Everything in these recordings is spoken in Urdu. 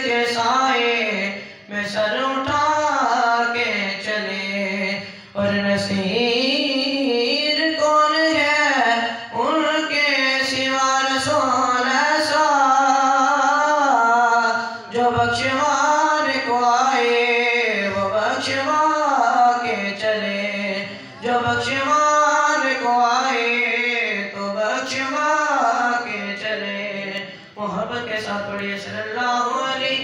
کے سائے میں سر اٹھا کے چلے اور نصیر کون ہے ان کے سوا رسول ایسا جو بخشوانے کو آئے وہ بخشوا کے چلے جو بخشوانے کو آئے تو بخشوا کے چلے محبت کے ساتھ پڑھیے صلی اللہ علیہ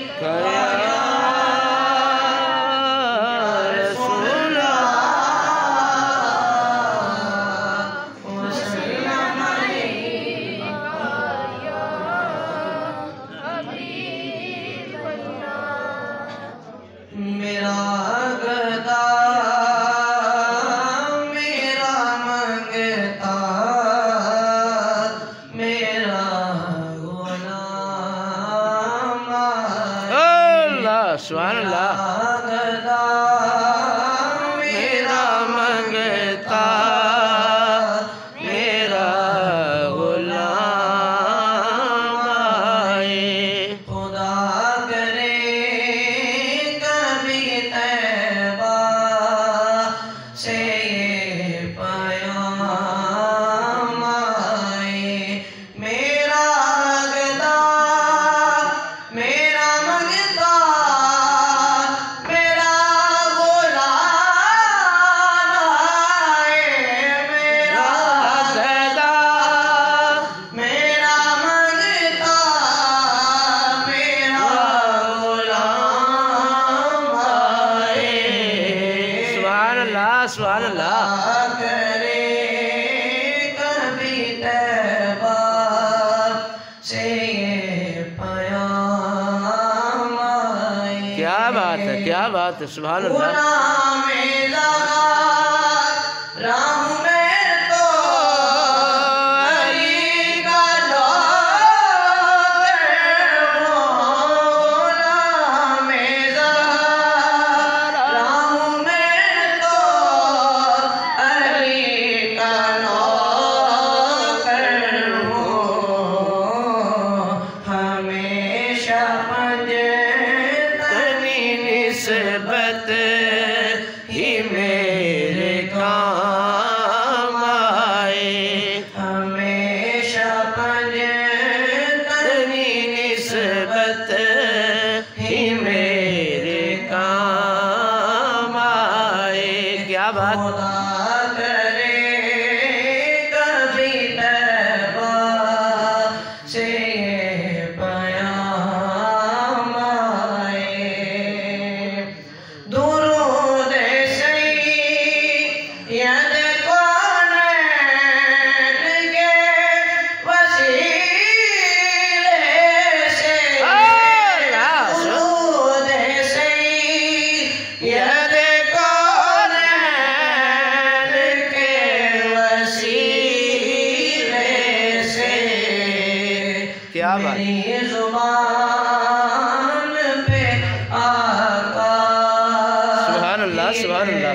میرا گدا میرا منگتا میرا غلام اللہ سبحان اللہ گدا میرا منگتا میرا غلام آئے خدا کرے کبھی طیبہ سے یہ پیام آئے میرا گدا میرا منگتا میرا غلام آئے میرا گدا میرا منگتا میرا غلام آئے سبحان اللہ سبحان اللہ کرے کبھی طیبہ سے یہ پیام آئے کیا بات ہے کیا بات ہے سبحان اللہ غلام راہ میں تو علی کا نوکر غلام راہ میں تو علی کا نوکر ہمیشہ تنی نسبت ہی میرے کام آئے ہمیشہ تنی نسبت ہی میرے کام آئے کیا بات خدا کرے کبھی طیبہ سے یہ پیام آئے درود سید کونین کے وسیلے سے درود سید کونین کے وسیلے سے کیا بات میری زبان پہ آقا سبحان اللہ سبحان اللہ